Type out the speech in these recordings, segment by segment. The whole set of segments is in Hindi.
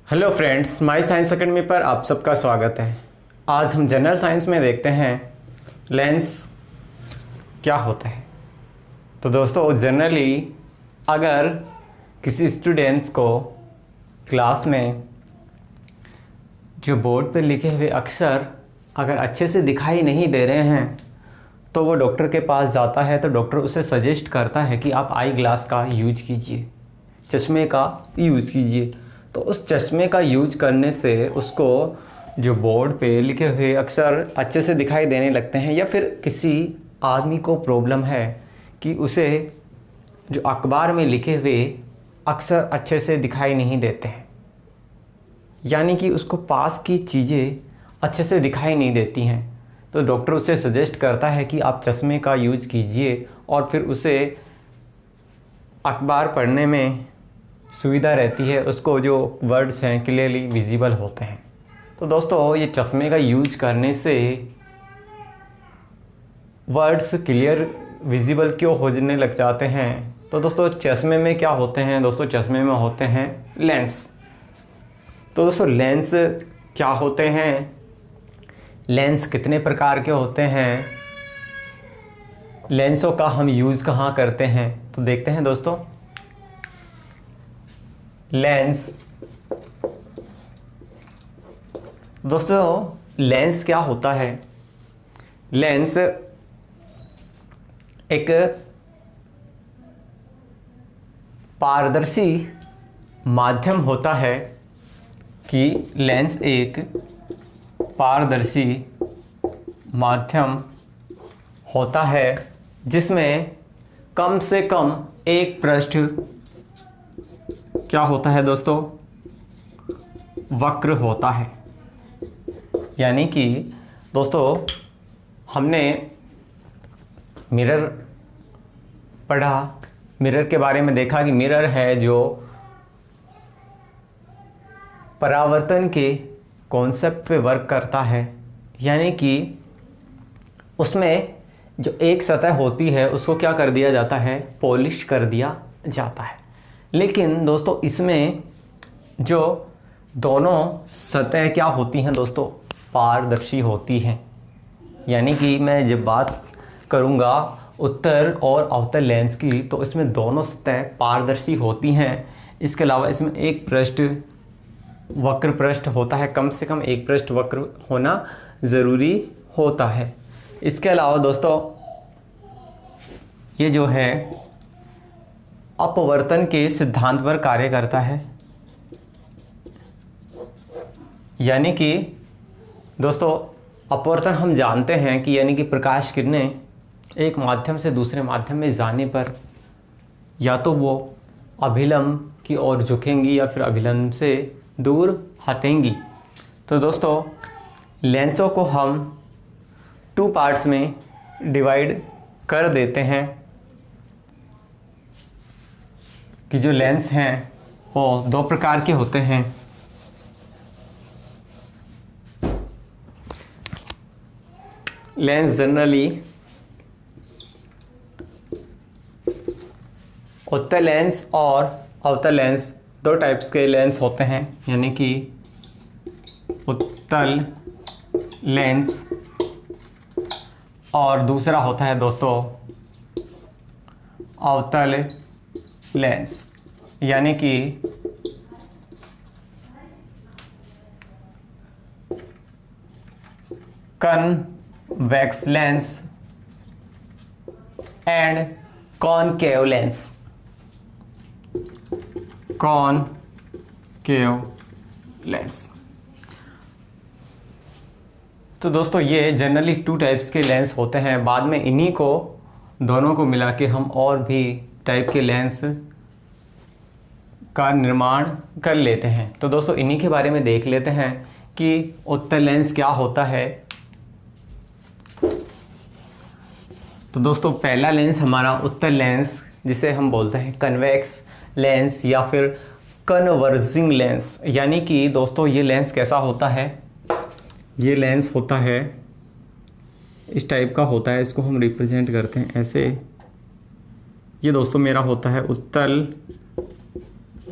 Hello friends, my science academy पर आप सबका स्वागत है। आज हम जनरल साइंस में देखते हैं लेंस क्या होता है। तो दोस्तों, जनरली अगर किसी स्टूडेंट्स को क्लास में जो बोर्ड पर लिखे हुए अक्षर अगर अच्छे से दिखाई नहीं दे रहे हैं तो वो डॉक्टर के पास जाता है, तो डॉक्टर उसे सजेस्ट करता है कि आप आई ग्लास का यूज कीजिए, चश्मे का यूज कीजिए। तो उस चश्मे का यूज करने से उसको जो बोर्ड पे लिखे हुए अक्षर अच्छे से दिखाई देने लगते हैं, या फिर किसी आदमी को प्रॉब्लम है कि उसे जो अखबार में लिखे हुए अक्षर अच्छे से दिखाई नहीं देते हैं, यानी कि उसको पास की चीज़ें अच्छे से दिखाई नहीं देती हैं, तो डॉक्टर उसे सजेस्ट करता है कि आप चश्मे का यूज कीजिए और फिर उसे अखबार पढ़ने में सुविधा रहती है, उसको जो वर्ड्स हैं क्लियरली विजिबल होते हैं। तो दोस्तों, ये चश्मे का यूज करने से वर्ड्स क्लियर विजिबल क्यों होने लग जाते हैं? तो दोस्तों, चश्मे में क्या होते हैं? दोस्तों, चश्मे में होते हैं लेंस। तो दोस्तों, लेंस क्या होते हैं? लेंस कितने प्रकार के होते हैं? लेंसों का हम यूज़ कहाँ करते हैं? तो देखते हैं दोस्तों। लेंस, दोस्तों लेंस क्या होता है? लेंस एक पारदर्शी माध्यम होता है कि लेंस एक पारदर्शी माध्यम होता है जिसमें कम से कम एक पृष्ठ क्या होता है दोस्तों? वक्र होता है। यानी कि दोस्तों, हमने मिरर पढ़ा, मिरर के बारे में देखा कि मिरर है जो परावर्तन के कॉन्सेप्ट पे वर्क करता है। यानी कि उसमें जो एक सतह होती है उसको क्या कर दिया जाता है? पॉलिश कर दिया जाता है। लेकिन दोस्तों, इसमें जो दोनों सतह क्या होती हैं दोस्तों? पारदर्शी होती हैं। यानी कि मैं जब बात करूंगा उत्तर और अवतल लेंस की, तो इसमें दोनों सतह पारदर्शी होती हैं। इसके अलावा इसमें एक पृष्ठ वक्र पृष्ठ होता है, कम से कम एक पृष्ठ वक्र होना ज़रूरी होता है। इसके अलावा दोस्तों, ये जो है अपवर्तन के सिद्धांत पर कार्य करता है। यानी कि दोस्तों, अपवर्तन हम जानते हैं कि यानी कि प्रकाश किरणें एक माध्यम से दूसरे माध्यम में जाने पर या तो वो अभिलंब की ओर झुकेंगी या फिर अभिलंब से दूर हटेंगी। तो दोस्तों, लेंसों को हम 2 पार्ट्स में डिवाइड कर देते हैं कि जो लेंस हैं वो 2 प्रकार के होते हैं। लेंस जनरली उत्तल लेंस और अवतल लेंस 2 टाइप्स के लेंस होते हैं। यानी कि उत्तल लेंस और दूसरा होता है दोस्तों अवतल लेंस। यानी कि convex lens and concave lens. Concave lens. तो दोस्तों, ये जनरली 2 टाइप्स के लेंस होते हैं। बाद में इन्हीं को दोनों को मिला के हम और भी टाइप के लेंस का निर्माण कर लेते हैं। तो दोस्तों, इन्हीं के बारे में देख लेते हैं कि उत्तल लेंस क्या होता है। तो दोस्तों, पहला लेंस हमारा उत्तल लेंस, जिसे हम बोलते हैं कन्वेक्स लेंस या फिर कन्वर्जिंग लेंस। यानी कि दोस्तों, ये लेंस कैसा होता है? ये लेंस होता है इस टाइप का होता है। इसको हम रिप्रेजेंट करते हैं ऐसे। ये दोस्तों मेरा होता है उत्तल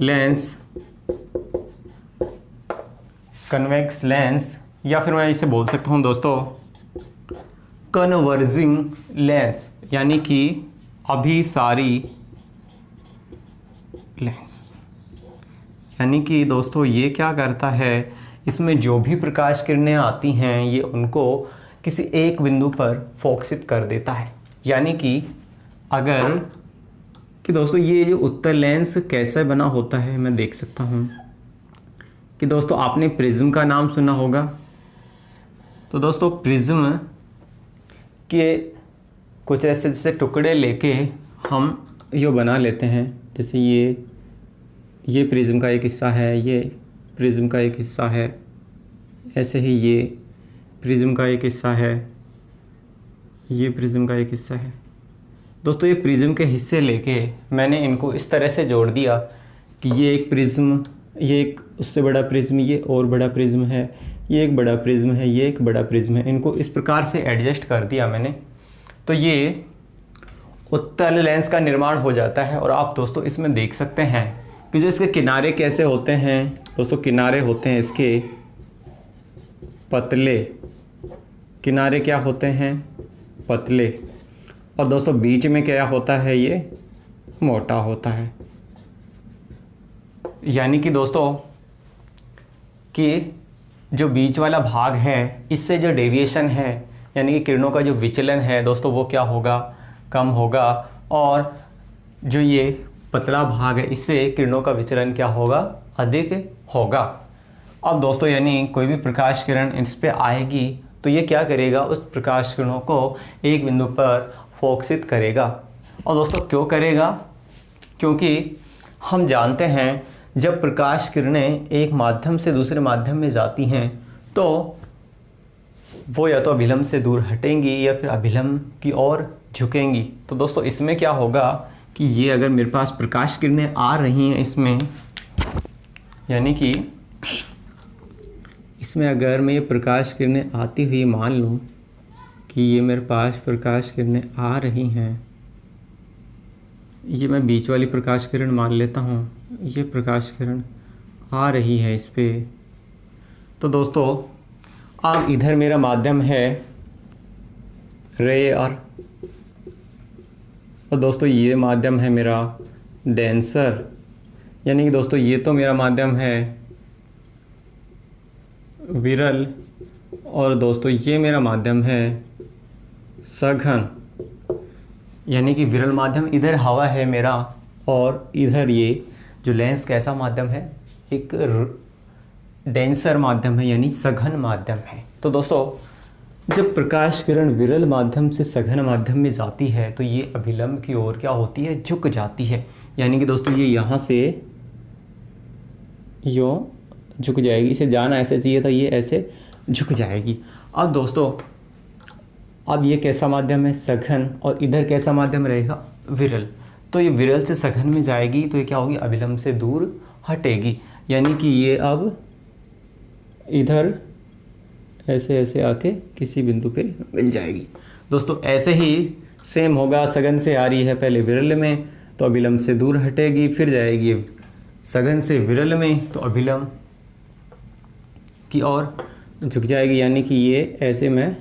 लेंस कन्वेक्स लेंस, या फिर मैं इसे बोल सकता हूँ दोस्तों कन्वर्जिंग लेंस, यानी कि अभिसारी लेंस। यानी कि दोस्तों ये क्या करता है, इसमें जो भी प्रकाश किरणें आती हैं ये उनको किसी एक बिंदु पर फोकसित कर देता है। यानी कि अगर कि दोस्तों ये जो उत्तल लेंस कैसे बना होता है मैं देख सकता हूँ कि दोस्तों आपने प्रिज्म का नाम सुना होगा। तो दोस्तों प्रिज्म के कुछ ऐसे जैसे टुकड़े लेके हम ये बना लेते हैं, जैसे ये प्रिज्म का एक हिस्सा है, ये प्रिज्म का एक हिस्सा है, ऐसे ही ये प्रिज्म का एक हिस्सा है, ये प्रिज्म का एक हिस्सा है। दोस्तों ये प्रिज्म के हिस्से लेके मैंने इनको इस तरह से जोड़ दिया कि ये एक प्रिज्म, ये एक उससे बड़ा प्रिज्म, ये और बड़ा प्रिज्म है, ये एक बड़ा प्रिज्म है, ये एक बड़ा प्रिज्म है। इनको इस प्रकार से एडजस्ट कर दिया मैंने, तो ये उत्तल लेंस का निर्माण हो जाता है। और आप दोस्तों इसमें देख सकते हैं कि जो इसके किनारे कैसे होते हैं। दोस्तों किनारे होते हैं इसके पतले, किनारे क्या होते हैं, पतले, और दोस्तों बीच में क्या होता है, ये मोटा होता है। यानी कि दोस्तों कि जो बीच वाला भाग है इससे जो डेविएशन है, यानी कि किरणों का जो विचलन है दोस्तों वो क्या होगा, कम होगा, और जो ये पतला भाग है इससे किरणों का विचलन क्या होगा, अधिक होगा। अब दोस्तों यानी कोई भी प्रकाश किरण इस पे आएगी तो ये क्या करेगा, उस प्रकाश किरणों को एक बिंदु पर फोकसित करेगा। और दोस्तों क्यों करेगा, क्योंकि हम जानते हैं जब प्रकाश किरणें एक माध्यम से दूसरे माध्यम में जाती हैं तो वो या तो अभिलंब से दूर हटेंगी या फिर अभिलंब की ओर झुकेंगी। तो दोस्तों इसमें क्या होगा कि ये अगर मेरे पास प्रकाश किरणें आ रही हैं इसमें, यानी कि इसमें अगर मैं ये प्रकाश किरणें आती हुई मान लूँ कि ये मेरे पास प्रकाश किरणें आ रही हैं, ये मैं बीच वाली प्रकाश किरण मान लेता हूँ, ये प्रकाश किरण आ रही है इस पे। तो दोस्तों अब इधर मेरा माध्यम है रे और दोस्तों ये माध्यम है मेरा डेंसर, यानी कि दोस्तों ये तो मेरा माध्यम है विरल, और दोस्तों ये मेरा माध्यम है सघन। यानी कि विरल माध्यम इधर हवा है मेरा, और इधर ये जो लेंस कैसा माध्यम है, एक डेंसर माध्यम है, यानी सघन माध्यम है। तो दोस्तों जब प्रकाश किरण विरल माध्यम से सघन माध्यम में जाती है तो ये अभिलंब की ओर क्या होती है, झुक जाती है। यानी कि दोस्तों ये यहाँ से यूँ झुक जाएगी, इसे जाना ऐसे चाहिए था, ये ऐसे झुक जाएगी। अब दोस्तों अब ये कैसा माध्यम है, सघन, और इधर कैसा माध्यम रहेगा, विरल। तो ये विरल से सघन में जाएगी तो ये क्या होगी, अभिलंब से दूर हटेगी। यानी कि ये अब इधर ऐसे ऐसे आके किसी बिंदु पे मिल जाएगी। दोस्तों ऐसे ही सेम होगा, सघन से आ रही है पहले विरल में तो अभिलंब से दूर हटेगी, फिर जाएगी सघन से विरल में तो अभिलंब की ओर झुक जाएगी। यानी कि ये ऐसे मैं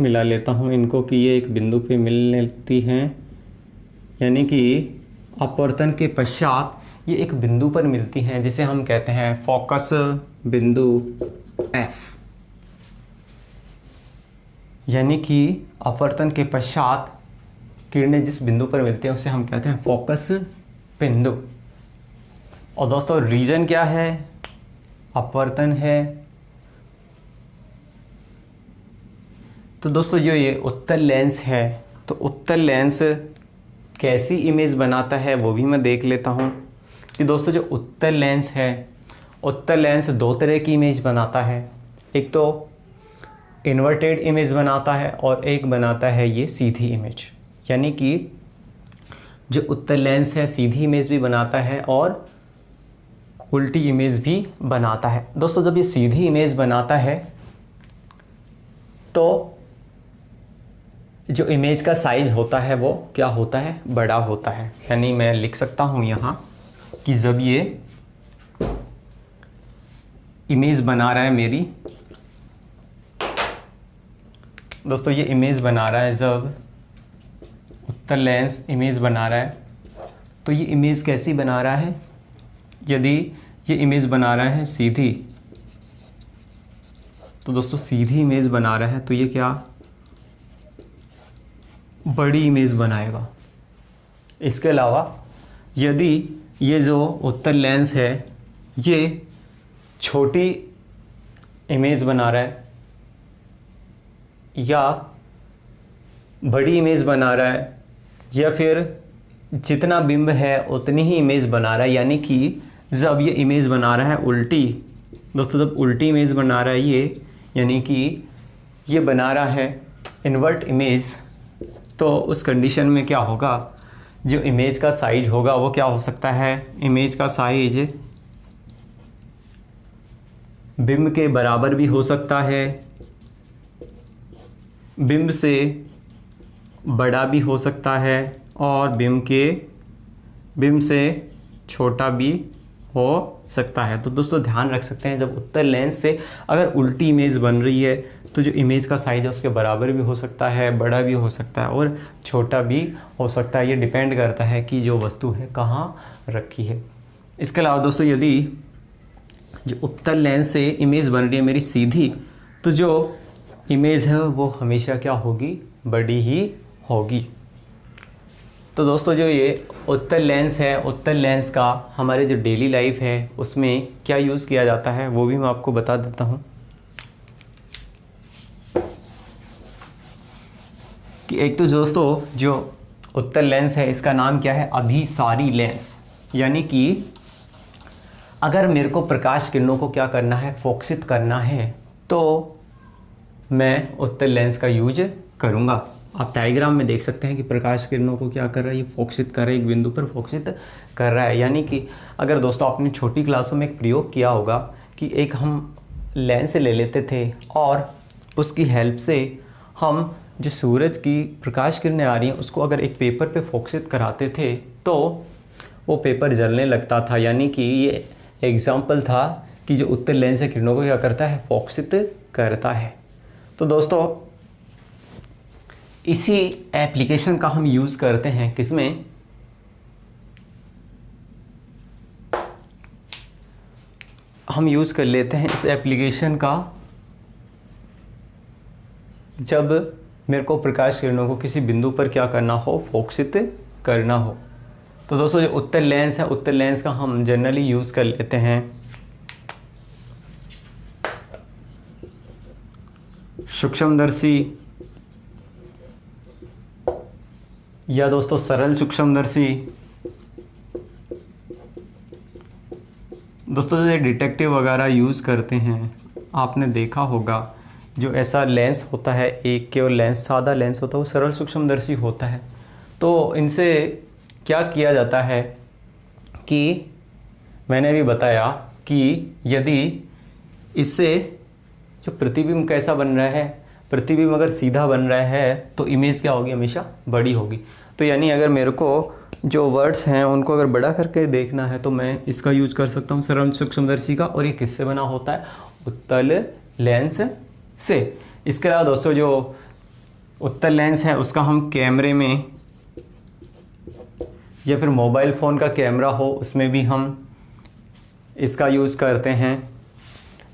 मिला लेता हूँ इनको कि ये एक बिंदु पे मिल लेती हैं, यानी कि अपवर्तन के पश्चात ये एक बिंदु पर मिलती हैं जिसे हम कहते हैं फोकस बिंदु F। यानी कि अपवर्तन के पश्चात किरणें जिस बिंदु पर मिलती हैं उसे हम कहते हैं फोकस बिंदु। और दोस्तों रीजन क्या है, अपवर्तन है। तो दोस्तों जो ये उत्तल लेंस है, तो उत्तल लेंस कैसी इमेज बनाता है वो भी मैं देख लेता हूँ कि दोस्तों जो उत्तल लेंस है, उत्तल लेंस दो तरह की इमेज बनाता है। एक तो इन्वर्टेड इमेज बनाता है और एक बनाता है ये सीधी इमेज। यानी कि जो उत्तल लेंस है सीधी इमेज भी बनाता है और उल्टी इमेज भी बनाता है। दोस्तों जब ये सीधी इमेज बनाता है तो जो इमेज का साइज होता है वो क्या होता है, बड़ा होता है। यानी मैं लिख सकता हूँ यहाँ कि जब इमेज बना रहा है मेरी, दोस्तों ये इमेज बना रहा है, जब उत्तल लेंस इमेज बना रहा है तो ये इमेज कैसी बना रहा है, यदि ये इमेज बना रहा है सीधी, तो दोस्तों सीधी इमेज बना रहा है तो ये क्या बड़ी इमेज बनाएगा। इसके अलावा यदि ये जो उत्तल लेंस है ये छोटी इमेज बना रहा है या बड़ी इमेज बना रहा है, या फिर जितना बिंब है उतनी ही इमेज बना रहा है, यानी कि जब ये इमेज बना रहा है उल्टी, दोस्तों जब उल्टी इमेज बना रहा है ये, यानी कि ये बना रहा है इन्वर्ट इमेज, तो उस कंडीशन में क्या होगा, जो इमेज का साइज होगा वो क्या हो सकता है, इमेज का साइज बिंब के बराबर भी हो सकता है, बिंब से बड़ा भी हो सकता है, और बिंब से छोटा भी हो सकता है। तो दोस्तों ध्यान रख सकते हैं, जब उत्तल लेंस से अगर उल्टी इमेज बन रही है तो जो इमेज का साइज है उसके बराबर भी हो सकता है, बड़ा भी हो सकता है और छोटा भी हो सकता है। ये डिपेंड करता है कि जो वस्तु है कहाँ रखी है। इसके अलावा दोस्तों यदि जो उत्तल लेंस से इमेज बन रही है मेरी सीधी, तो जो इमेज है वो हमेशा क्या होगी, बड़ी ही होगी। तो दोस्तों जो ये उत्तल लेंस है, उत्तल लेंस का हमारे जो डेली लाइफ है उसमें क्या यूज़ किया जाता है वो भी मैं आपको बता देता हूँ कि एक तो दोस्तों जो उत्तल लेंस है इसका नाम क्या है, अभिसारी लेंस, यानी कि अगर मेरे को प्रकाश किरणों को क्या करना है, फोकसित करना है, तो मैं उत्तल लेंस का यूज करूँगा। आप डायग्राम में देख सकते हैं कि प्रकाश किरणों को क्या कर रहा है, ये फोकसित कर रहा है, एक बिंदु पर फोकसित कर रहा है। यानी कि अगर दोस्तों आपने छोटी क्लासों में एक प्रयोग किया होगा कि एक हम लेंस ले लेते थे और उसकी हेल्प से हम जो सूरज की प्रकाश किरणें आ रही हैं उसको अगर एक पेपर पे फोकसित कराते थे तो वो पेपर जलने लगता था। यानी कि ये एग्जाम्पल था कि जो उत्तल लेंस है किरणों को क्या करता है, फोकसित करता है। तो दोस्तों इसी एप्लीकेशन का हम यूज़ करते हैं किसमें, हम यूज़ कर लेते हैं इस एप्लीकेशन का जब मेरे को प्रकाश किरणों को किसी बिंदु पर क्या करना हो, फोकसित करना हो। तो दोस्तों जो उत्तल लेंस है, उत्तल लेंस का हम जनरली यूज़ कर लेते हैं सूक्ष्मदर्शी या दोस्तों सरल सूक्ष्मदर्शी। दोस्तों जो डिटेक्टिव वगैरह यूज़ करते हैं आपने देखा होगा, जो ऐसा लेंस होता है, एक केवल लेंस सादा लेंस होता है, वो सरल सूक्ष्मदर्शी होता है। तो इनसे क्या किया जाता है कि मैंने अभी बताया कि यदि इससे जो प्रतिबिंब कैसा बन रहा है, प्रतिबिंब अगर सीधा बन रहा है तो इमेज क्या होगी, हमेशा बड़ी होगी। तो यानी अगर मेरे को जो वर्ड्स हैं उनको अगर बड़ा करके देखना है तो मैं इसका यूज कर सकता हूँ सरल सूक्ष्मदर्शी का। और ये किससे बना होता है, उत्तल लेंस से। इसके अलावा दोस्तों जो उत्तल लेंस है उसका हम कैमरे में या फिर मोबाइल फ़ोन का कैमरा हो उसमें भी हम इसका यूज़ करते हैं।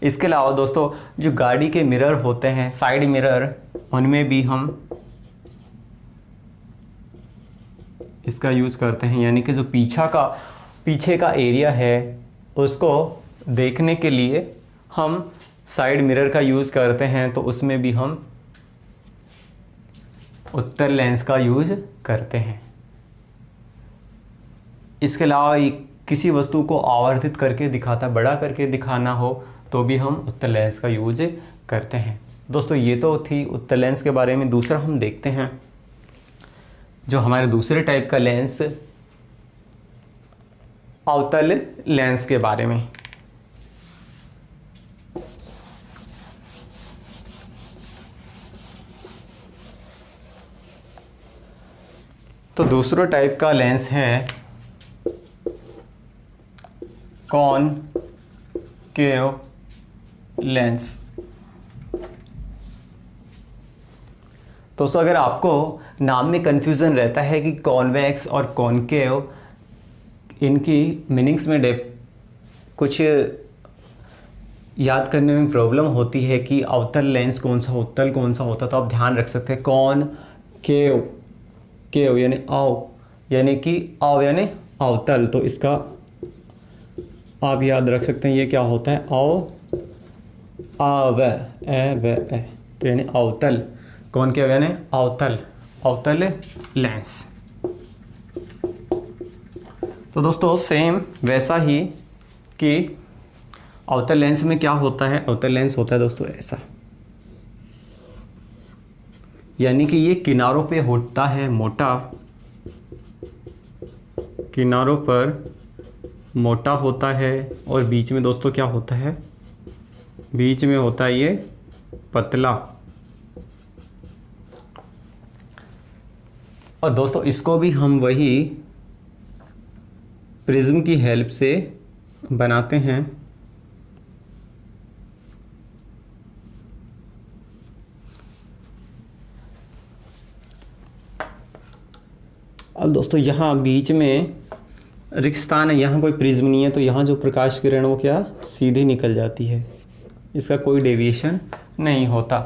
इसके अलावा दोस्तों जो गाड़ी के मिरर होते हैं, साइड मिरर, उनमें भी हम इसका यूज़ करते हैं। यानी कि जो पीछे का एरिया है उसको देखने के लिए हम साइड मिरर का यूज़ करते हैं, तो उसमें भी हम उत्तल लेंस का यूज़ करते हैं। इसके अलावा किसी वस्तु को आवर्धित करके दिखाता, बड़ा करके दिखाना हो तो भी हम उत्तल लेंस का यूज करते हैं। दोस्तों ये तो थी उत्तल लेंस के बारे में। दूसरा हम देखते हैं जो हमारे दूसरे टाइप का लेंस, अवतल लेंस के बारे में। तो दूसरा टाइप का लेंस है कॉनकेव लेंस। दोस्तों अगर आपको नाम में कन्फ्यूज़न रहता है कि कॉन्वेक्स और कॉनकेव, इनकी मीनिंग्स में कुछ याद करने में प्रॉब्लम होती है कि अवतल लेंस कौन सा, उत्तल कौन सा होता, तो आप ध्यान रख सकते हैं कॉनकेव, केव यानी अव, यानी कि अव यानी अवतल, तो इसका आप याद रख सकते हैं ये क्या होता है, अव आव ए व ए, तो यानी अवतल। कॉनकेव यानी अवतल, अवतल लेंस। तो दोस्तों सेम वैसा ही कि अवतल लेंस में क्या होता है, अवतल लेंस होता है दोस्तों ऐसा, यानी कि ये किनारों पे होता है मोटा, किनारों पर मोटा होता है, और बीच में दोस्तों क्या होता है, बीच में होता है ये पतला। और दोस्तों इसको भी हम वही प्रिज्म की हेल्प से बनाते हैं। अब दोस्तों यहाँ बीच में रिक्त स्थान है, यहाँ कोई प्रिज्म नहीं है, तो यहाँ जो प्रकाश किरण वो क्या सीधी निकल जाती है, इसका कोई डेविएशन नहीं होता।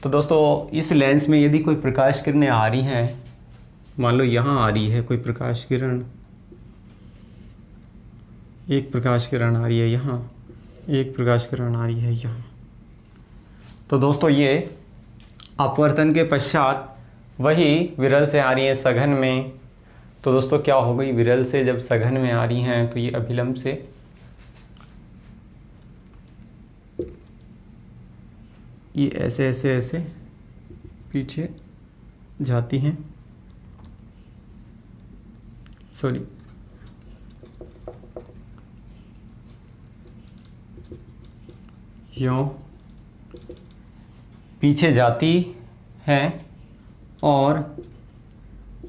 तो दोस्तों इस लेंस में यदि कोई प्रकाश किरणें आ रही हैं, मान लो यहाँ आ रही है कोई प्रकाश किरण, एक प्रकाश किरण आ रही है यहाँ, एक प्रकाश किरण आ रही है यहाँ, तो दोस्तों ये अपवर्तन के पश्चात वही विरल से आ रही है सघन में। तो दोस्तों क्या हो गई, विरल से जब सघन में आ रही हैं तो ये अभिलंब से ये ऐसे ऐसे ऐसे पीछे जाती हैं, सॉरी यूँ पीछे जाती हैं, और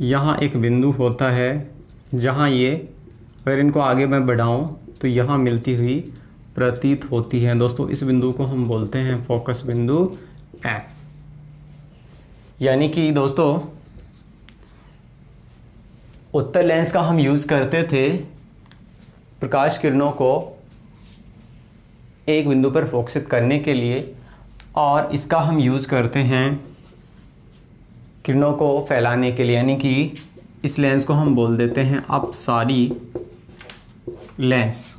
यहाँ एक बिंदु होता है जहाँ ये, अगर इनको आगे मैं बढ़ाऊँ तो यहाँ मिलती हुई प्रतीत होती है। दोस्तों इस बिंदु को हम बोलते हैं फोकस बिंदु F। यानी कि दोस्तों उत्तल लेंस का हम यूज़ करते थे प्रकाश किरणों को एक बिंदु पर फोकसित करने के लिए, और इसका हम यूज़ करते हैं किरणों को फैलाने के लिए, यानी कि इस लेंस को हम बोल देते हैं अपसारी लेंस।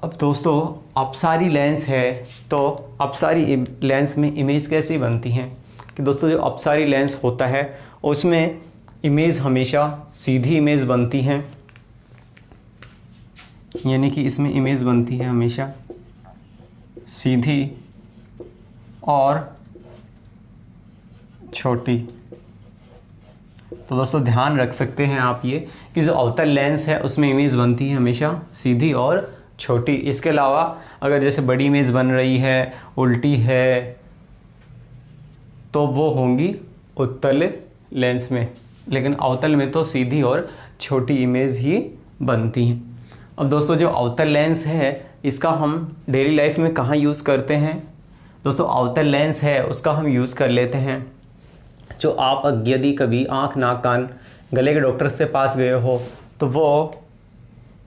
अब दोस्तों अपसारी लेंस है, तो अपसारी लेंस में इमेज कैसी बनती हैं कि दोस्तों जो अपसारी लेंस होता है उसमें इमेज हमेशा सीधी इमेज बनती हैं, यानी कि इसमें इमेज बनती है हमेशा सीधी और छोटी। तो दोस्तों ध्यान रख सकते हैं आप ये कि जो अवतल लेंस है उसमें इमेज बनती है हमेशा सीधी और छोटी। इसके अलावा अगर जैसे बड़ी इमेज बन रही है, उल्टी है, तो वो होंगी उत्तल लेंस में, लेकिन अवतल में तो सीधी और छोटी इमेज ही बनती हैं। अब दोस्तों जो अवतल लेंस है इसका हम डेली लाइफ में कहाँ यूज़ करते हैं, दोस्तों अवतल लेंस है उसका हम यूज़ कर लेते हैं, जो आप यदि कभी आँख नाक कान गले के डॉक्टर से पास गए हो तो वो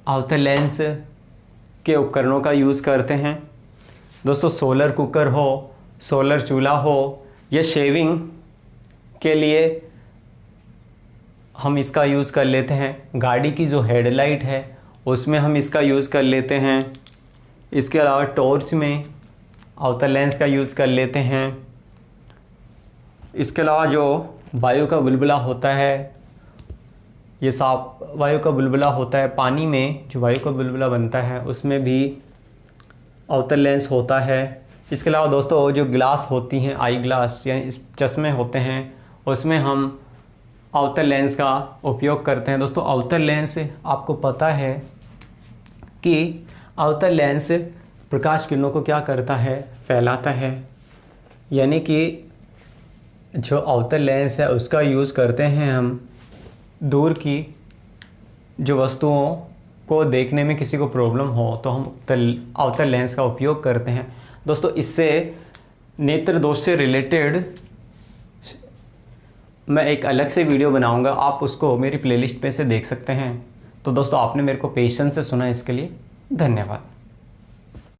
अवतल लेंस के उपकरणों का यूज़ करते हैं। दोस्तों सोलर कुकर हो, सोलर चूल्हा हो, या शेविंग के लिए हम इसका यूज़ कर लेते हैं। गाड़ी की जो हेडलाइट है उसमें हम इसका यूज़ कर लेते हैं। इसके अलावा टॉर्च में अवतल लेंस का यूज़ कर लेते हैं। इसके अलावा जो वायु का बुलबुला होता है, ये साफ वायु का बुलबुला होता है, पानी में जो वायु का बुलबुला बनता है उसमें भी अवतल लेंस होता है। इसके अलावा दोस्तों जो ग्लास होती हैं, आई ग्लास यानी इस चश्मे होते हैं, उसमें हम अवतल लेंस का उपयोग करते हैं। दोस्तों अवतल लेंस आपको पता है कि अवतल लेंस प्रकाश किरणों को क्या करता है, फैलाता है, यानी कि जो अवतल लेंस है उसका यूज़ करते हैं हम दूर की जो वस्तुओं को देखने में किसी को प्रॉब्लम हो तो हम अवतल लेंस का उपयोग करते हैं। दोस्तों इससे नेत्र दोष से रिलेटेड मैं एक अलग से वीडियो बनाऊंगा, आप उसको मेरी प्लेलिस्ट पे से देख सकते हैं। तो दोस्तों आपने मेरे को पेशेंस से सुना, इसके लिए धन्यवाद।